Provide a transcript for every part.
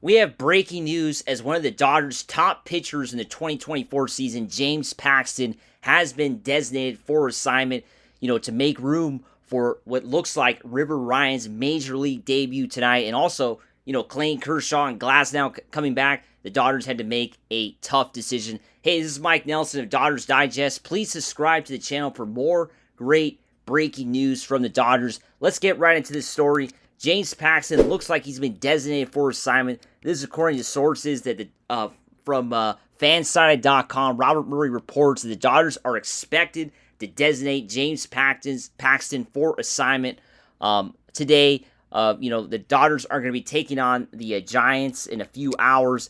we have breaking news as one of the Dodgers' top pitchers in the 2024 season, James Paxton, has been designated for assignment, to make room for what looks like River Ryan's major league debut tonight. And also, Clayton Kershaw and Glasnow coming back. The Dodgers had to make a tough decision. Hey, this is Mike Nelson of Dodgers Digest. Please subscribe to the channel for more great breaking news from the Dodgers. Let's get right into this story. James Paxton looks like he's been designated for assignment. This is according to sources that from Fansided.com. Robert Murray reports that the Dodgers are expected to designate James Paxton for assignment today. The Dodgers are going to be taking on the Giants in a few hours.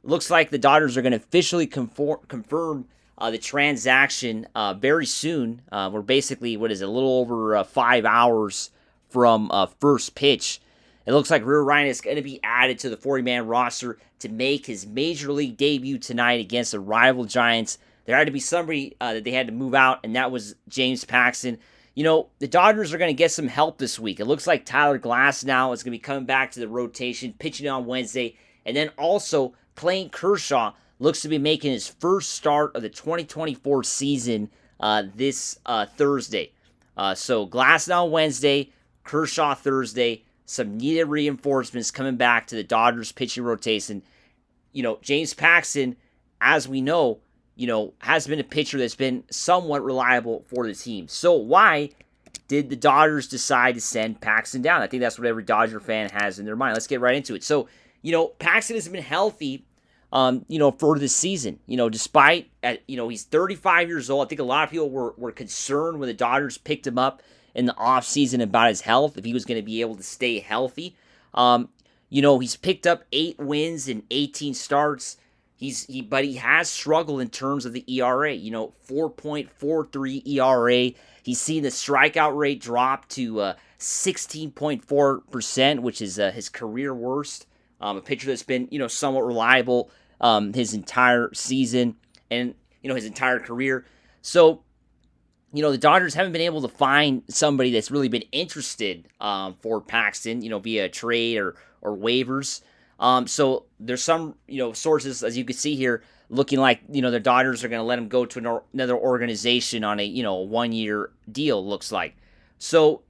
Looks like the Dodgers are going to officially confirm the transaction very soon. We're basically, a little over 5 hours from first pitch. It looks like River Ryan is going to be added to the 40-man roster to make his major league debut tonight against the rival Giants. There had to be somebody that they had to move out, and that was James Paxton. The Dodgers are going to get some help this week. It looks like Tyler Glasnow is going to be coming back to the rotation, pitching on Wednesday. And then also, Clayton Kershaw looks to be making his first start of the 2024 season this Thursday. So Glasnow Wednesday, Kershaw Thursday, some needed reinforcements coming back to the Dodgers pitching rotation. James Paxton, as we know, has been a pitcher that's been somewhat reliable for the team. So why did the Dodgers decide to send Paxton down? I think that's what every Dodger fan has in their mind. Let's get right into it. So, Paxton has been healthy, for this season. Despite, he's 35 years old. I think a lot of people were concerned when the Dodgers picked him up in the offseason about his health, if he was going to be able to stay healthy. He's picked up 8 wins in 18 starts. But he has struggled in terms of the ERA. 4.43 ERA. He's seen the strikeout rate drop to 16.4%, which is his career worst. A pitcher that's been somewhat reliable his entire season and his entire career. So the Dodgers haven't been able to find somebody that's really been interested for Paxton, via trade or waivers. So there's some, sources, as you can see here, looking like, the Dodgers are going to let him go to another organization on a, 1-year deal, looks like. So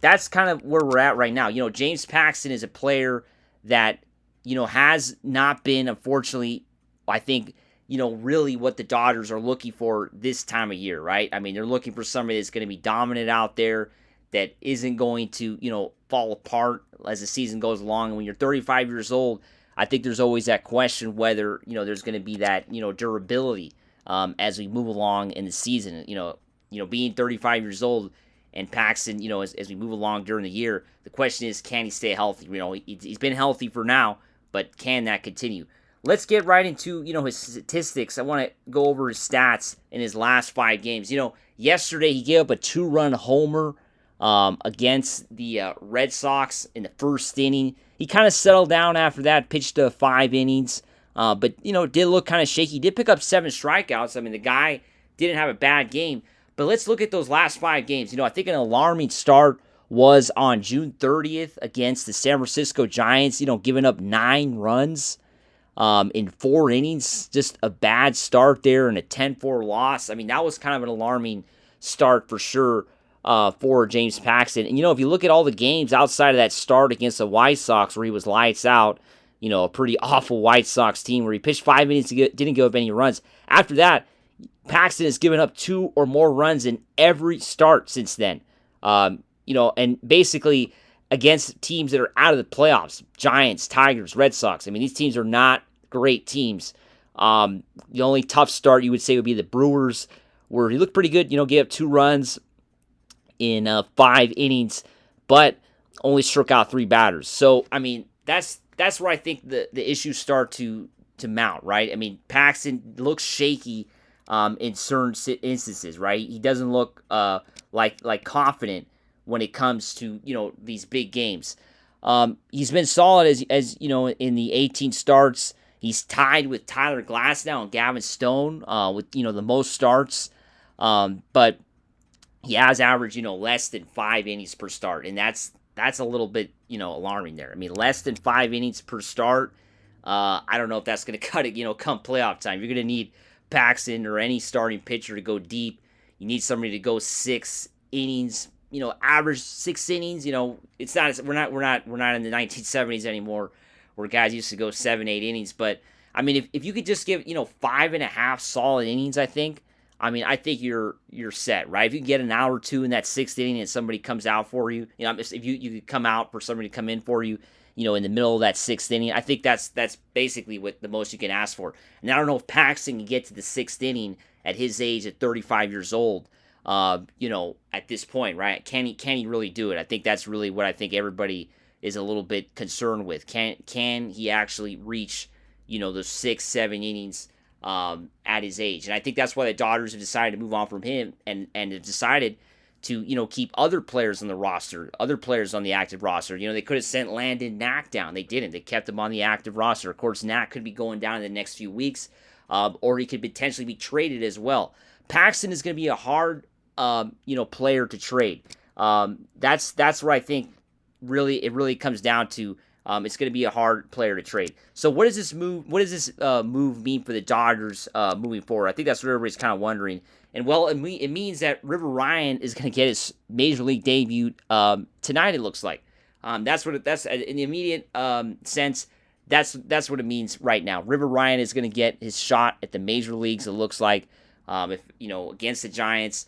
that's kind of where we're at right now. James Paxton is a player that, has not been, unfortunately, I think, really what the Dodgers are looking for this time of year, right? I mean, they're looking for somebody that's going to be dominant out there, that isn't going to, fall apart as the season goes along. And when you're 35 years old, I think there's always that question whether, there's going to be that, durability as we move along in the season. Being 35 years old and Paxton, as we move along during the year, the question is, can he stay healthy? He's been healthy for now, but can that continue? Let's get right into, his statistics. I want to go over his stats in his last 5 games. Yesterday he gave up a 2-run homer against the Red Sox in the first inning. He kind of settled down after that, pitched 5 innings, but, did look kind of shaky. He did pick up 7 strikeouts. I mean, the guy didn't have a bad game, but let's look at those last 5 games. I think an alarming start was on June 30th against the San Francisco Giants, giving up 9 runs in 4 innings. Just a bad start there and a 10-4 loss. I mean, that was kind of an alarming start for sure. For James Paxton. And, if you look at all the games outside of that start against the White Sox where he was lights out, a pretty awful White Sox team where he pitched 5 innings, didn't give up any runs. After that, Paxton has given up 2 or more runs in every start since then. And basically against teams that are out of the playoffs, Giants, Tigers, Red Sox. I mean, these teams are not great teams. The only tough start you would say would be the Brewers, where he looked pretty good, gave up 2 runs in 5 innings, but only struck out 3 batters. So, I mean, that's where I think the issues start to mount, right? I mean, Paxton looks shaky in certain instances, right? He doesn't look like confident when it comes to these big games. He's been solid as in the 18 starts. He's tied with Tyler Glasnow and Gavin Stone with the most starts, but he has averaged, less than 5 innings per start, and that's a little bit, alarming there. I mean, less than 5 innings per start I don't know if that's going to cut it, come playoff time. You're going to need Paxton or any starting pitcher to go deep. You need somebody to go 6 innings, average 6 innings. It's not we're not in the 1970s anymore where guys used to go 7, 8 innings. But I mean, if you could just give 5.5 solid innings, I think you're set, right? If you get an hour or two in that 6th inning and somebody comes out for you, if you could come out for somebody to come in for you, in the middle of that 6th inning, I think that's basically what the most you can ask for. And I don't know if Paxton can get to the 6th inning at his age, at 35 years old. At this point, right? Can he really do it? I think that's really what I think everybody is a little bit concerned with. Can he actually reach, those 6, 7 innings at his age? And I think that's why the Dodgers have decided to move on from him and have decided to, keep other players on the roster, other players on the active roster. They could have sent Landon Knack down. They didn't. They kept him on the active roster. Of course, Knack could be going down in the next few weeks, or he could potentially be traded as well. Paxton is going to be a hard, player to trade. That's where I think it really comes down to. It's going to be a hard player to trade. So what does this move mean for the Dodgers moving forward? I think that's what everybody's kind of wondering. And well, it means that River Ryan is going to get his major league debut tonight. It looks like that's in the immediate sense. That's what it means right now. River Ryan is going to get his shot at the major leagues. It looks like against the Giants.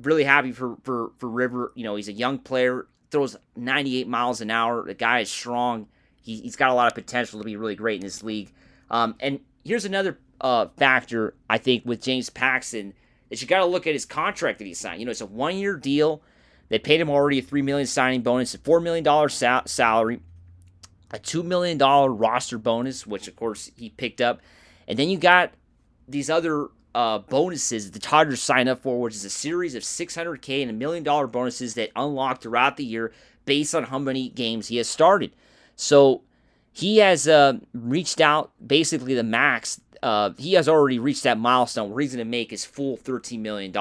Really happy for River. He's a young player. Throws 98 miles an hour. The guy is strong. He's got a lot of potential to be really great in this league. And here's another factor, I think, with James Paxton, that you got to look at his contract that he signed. It's a 1-year deal. They paid him already a $3 million signing bonus, a $4 million salary, a $2 million roster bonus, which, of course, he picked up. And then you got these other bonuses the Dodgers signed up for, which is a series of $600K and $1 million bonuses that unlock throughout the year based on how many games he has started. So he has reached out basically the max. He has already reached that milestone where he's going to make his full $13 million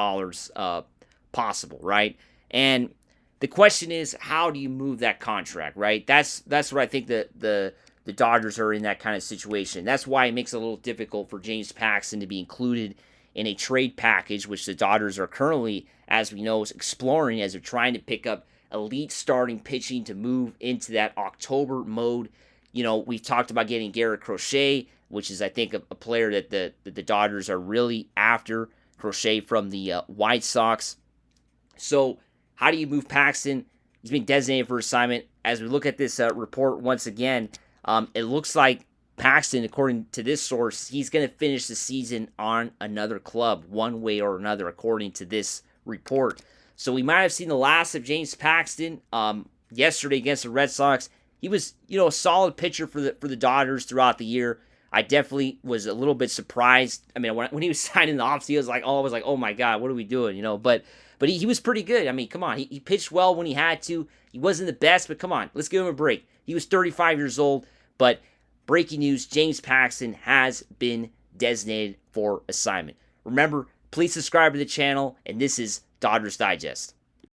possible, right? And the question is, how do you move that contract, right? That's what I think the Dodgers are in that kind of situation. That's why it makes it a little difficult for James Paxton to be included in a trade package, which the Dodgers are currently, as we know, exploring as they're trying to pick up elite starting pitching to move into that October mode. We've talked about getting Garrett Crochet, which is, I think, a player that the Dodgers are really after. Crochet from the White Sox. So how do you move Paxton? He's been designated for assignment. As we look at this report once again, it looks like Paxton, according to this source, he's going to finish the season on another club one way or another, according to this report. So we might have seen the last of James Paxton yesterday against the Red Sox. He was, a solid pitcher for the Dodgers throughout the year. I definitely was a little bit surprised. I mean, when he was signed in the offseason, I was like, oh my God, what are we doing? But he was pretty good. I mean, come on, he pitched well when he had to. He wasn't the best, but come on, let's give him a break. He was 35 years old, but breaking news, James Paxton has been designated for assignment. Remember, please subscribe to the channel, and this is Dodgers Digest.